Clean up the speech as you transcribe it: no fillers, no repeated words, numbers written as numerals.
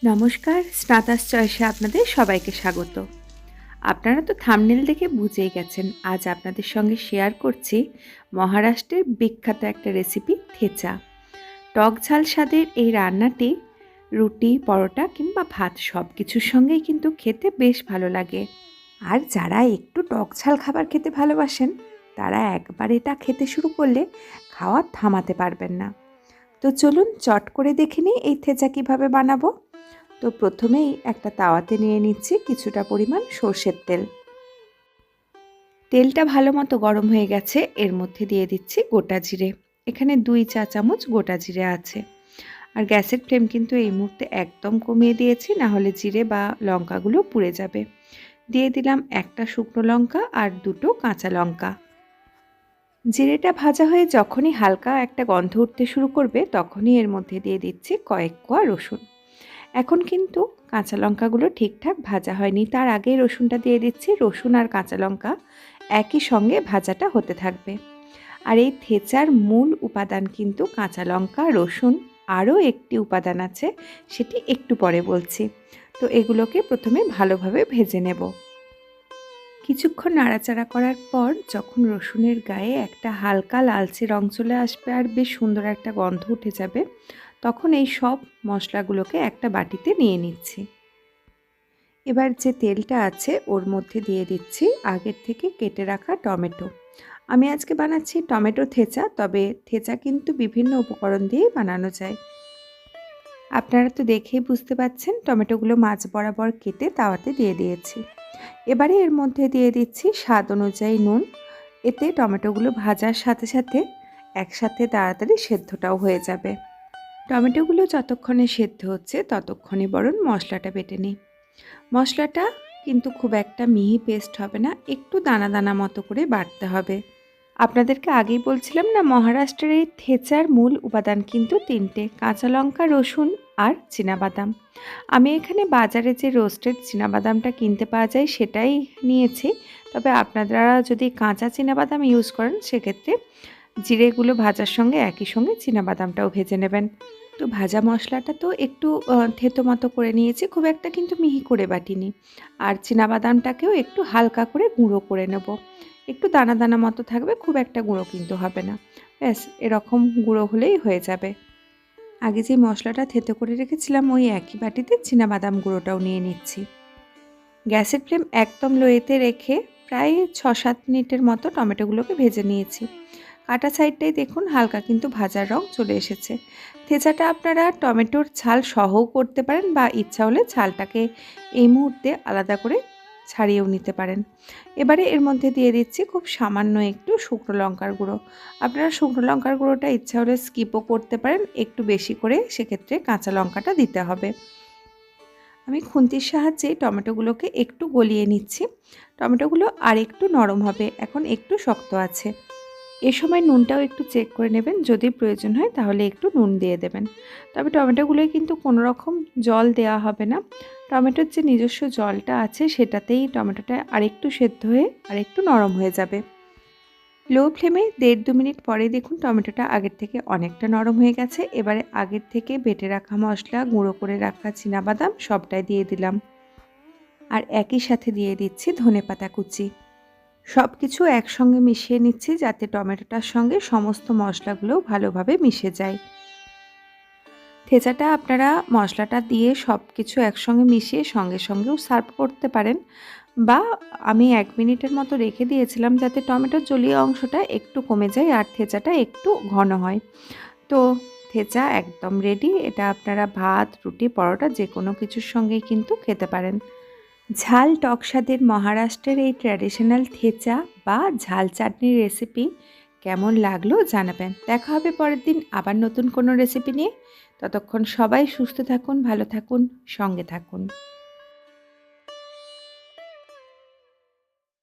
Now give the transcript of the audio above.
নমস্কার, স্নাতাস চয়েসে আপনাদের সবাইকে স্বাগত। আপনারা তো থাম্বনেল দেখে বুঝেই গেছেন, আজ আপনাদের সঙ্গে শেয়ার করছি মহারাষ্ট্রের বিখ্যাত একটা রেসিপি থেচা। টক ঝাল স্বাদের এই রান্নাটি রুটি, পরোটা কিংবা ভাত সব কিছুর সঙ্গেই কিন্তু খেতে বেশ ভালো লাগে। আর যারা একটু টক ঝাল খাবার খেতে ভালোবাসেন, তারা একবার এটা খেতে শুরু করলে খাওয়া থামাতে পারবেন না। তো চলুন চট করে দেখে নিই এই থেচা কীভাবে বানাবো। তো প্রথমেই একটা তাওয়াতে নিয়ে নিচ্ছি কিছুটা পরিমাণ সর্ষের তেল। তেলটা ভালো মতো গরম হয়ে গেছে, এর মধ্যে দিয়ে দিচ্ছি গোটা জিরে। এখানে 2 চা চামচ গোটা জিরে আছে। আর গ্যাসের ফ্লেম কিন্তু এই মুহূর্তে একদম কমিয়ে দিয়েছি, না হলে জিরে বা লঙ্কাগুলো পুড়ে যাবে। দিয়ে দিলাম একটা শুকনো লঙ্কা আর 2টো কাঁচা লঙ্কা। জিরেটা ভাজা হয়ে যখনই হালকা একটা গন্ধ উঠতে শুরু করবে, তখনই এর মধ্যে দিয়ে দিচ্ছি কয়েক কোয়া রসুন। এখন কিন্তু কাঁচা লঙ্কাগুলো ঠিকঠাক ভাজা হয়নি, তার আগেই রসুনটা দিয়ে দিচ্ছি। রসুন আর কাঁচা লঙ্কা একই সঙ্গে ভাজাটা হতে থাকবে। আর এই থেচার মূল উপাদান কিন্তু কাঁচা লঙ্কা, রসুন, আরও একটি উপাদান আছে, সেটি একটু পরে বলছি। তো এগুলোকে প্রথমে ভালোভাবে ভেজে নেব। কিছুক্ষণ নাড়াচাড়া করার পর যখন রসুনের গায়ে একটা হালকা লালচে রং চলে আসবে আর বেশ সুন্দর একটা গন্ধ উঠে যাবে, তখন এই সব মশলাগুলোকে একটা বাটিতে নিয়ে নিচ্ছি। এবার যে তেলটা আছে ওর মধ্যে দিয়ে দিচ্ছি আগের থেকে কেটে রাখা টমেটো। আমি আজকে বানাচ্ছি টমেটো থেচা, তবে থেচা কিন্তু বিভিন্ন উপকরণ দিয়েই বানানো যায়। আপনারা তো দেখেই বুঝতে পাচ্ছেন, টমেটোগুলো মাঝ বরাবর কেটে তাওয়াতে দিয়ে দিয়েছি। এবারে এর মধ্যে দিয়ে দিচ্ছি স্বাদ অনুযায়ী নুন। এতে টমেটোগুলো ভাজার সাথে সাথে একসাথে তাড়াতাড়ি সেদ্ধটাও হয়ে যাবে। টমেটোগুলো যতক্ষণে সেদ্ধ হচ্ছে ততক্ষণে বরং মশলাটা বেটে নিই। মশলাটা কিন্তু খুব একটা মিহি পেস্ট হবে না, একটু দানা দানা মতো করে বাটতে হবে। আপনাদেরকে আগেই বলছিলাম না, মহারাষ্ট্রের এই থেচার মূল উপাদান কিন্তু 3টে: কাঁচা লঙ্কা, রসুন আর চীনাবাদাম। আমি এখানে বাজারে যে রোস্টেড চীনাবাদামটা কিনতে পাওয়া যায় সেটাই নিয়েছি। তবে আপনারা যদি কাঁচা চীনাবাদাম ইউজ করেন, সেক্ষেত্রে জিরেগুলো ভাজার সঙ্গে একই সঙ্গে চীনাবাদামটাও ভেজে নেবেন। তো ভাজা মশলাটা তো একটু থেতো মতো করে নিয়েছি, খুব একটা কিন্তু মিহি করে বাটিনি। আর চীনাবাদামটাকেও একটু হালকা করে গুঁড়ো করে নেব, একটু দানা দানা মতো থাকবে, খুব একটা গুঁড়ো কিন্তু হবে না। ব্যাস এরকম গুঁড়ো হলেই হয়ে যাবে। আগে যে মশলাটা থেতো করে রেখেছিলাম, ওই একই বাটিতে চীনাবাদাম গুঁড়োটাও নিয়ে নিচ্ছি। গ্যাসের ফ্লেম একদম লোয়েতে রেখে প্রায় 6-7 মিনিটের মতো টমেটোগুলোকে ভেজে নিয়েছি। কাটা সাইডটাই দেখুন হালকা কিন্তু ভাজার রং চলে এসেছে। থেচাটা আপনারা টমেটোর ছাল সহও করতে পারেন, বা ইচ্ছা হলে ছালটাকে এই মুহূর্তে আলাদা করে ছাড়িয়েও নিতে পারেন। এবারে এর মধ্যে দিয়ে দিচ্ছি খুব সামান্য একটু শুকনো লঙ্কার গুঁড়ো। আপনারা শুকনো লঙ্কার গুঁড়োটা ইচ্ছা হলে স্কিপও করতে পারেন, একটু বেশি করে সেক্ষেত্রে কাঁচা লঙ্কাটা দিতে হবে। আমি খুন্তির সাহায্যে টমেটোগুলোকে একটু গলিয়ে নিচ্ছি। টমেটোগুলো আর একটু নরম হবে, এখন একটু শক্ত আছে। এ সময় নুনটাও একটু চেক করে নেবেন, যদি প্রয়োজন হয় তাহলে একটু নুন দিয়ে দেবেন। তবে টমেটোগুলোয় কিন্তু কোনো রকম জল দেওয়া হবে না। টমেটোর যে নিজস্ব জলটা আছে সেটাতেই টমেটোটা আরেকটু সেদ্ধ হয়ে আরেকটু নরম হয়ে যাবে। লো ফ্লেমে 1.5-2 মিনিট পরে দেখুন টমেটোটা আগের থেকে অনেকটা নরম হয়ে গেছে। এবারে আগের থেকে বেটে রাখা মশলা, গুঁড়ো করে রাখা চীনাবাদাম সবটাই দিয়ে দিলাম। আর একই সাথে দিয়ে দিচ্ছি ধনেপাতা কুচি। সব কিছু একসঙ্গে মিশিয়ে নিচ্ছি, যাতে টমেটোটার সঙ্গে সমস্ত মশলাগুলো ভালোভাবে মিশে যায়। থেচাটা আপনারা মশলাটা দিয়ে সব কিছু একসঙ্গে মিশিয়ে সঙ্গে সঙ্গেও সার্ভ করতে পারেন, বা আমি 1 মিনিটের মতো রেখে দিয়েছিলাম যাতে টমেটোর জলীয় অংশটা একটু কমে যায় আর থেচাটা একটু ঘন হয়। তো থেচা একদম রেডি। এটা আপনারা ভাত, রুটি, পরোটা যে কোনো কিছুর সঙ্গেই কিন্তু খেতে পারেন। ঝাল টক স্বাদের মহারাষ্ট্রের এই ট্র্যাডিশনাল থেচা বা ঝাল চাটনির রেসিপি কেমন লাগলো জানাবেন। দেখা হবে পরের দিন আবার নতুন কোনো রেসিপি নিয়ে। ততক্ষণ সবাই সুস্থ থাকুন, ভালো থাকুন, সঙ্গে থাকুন।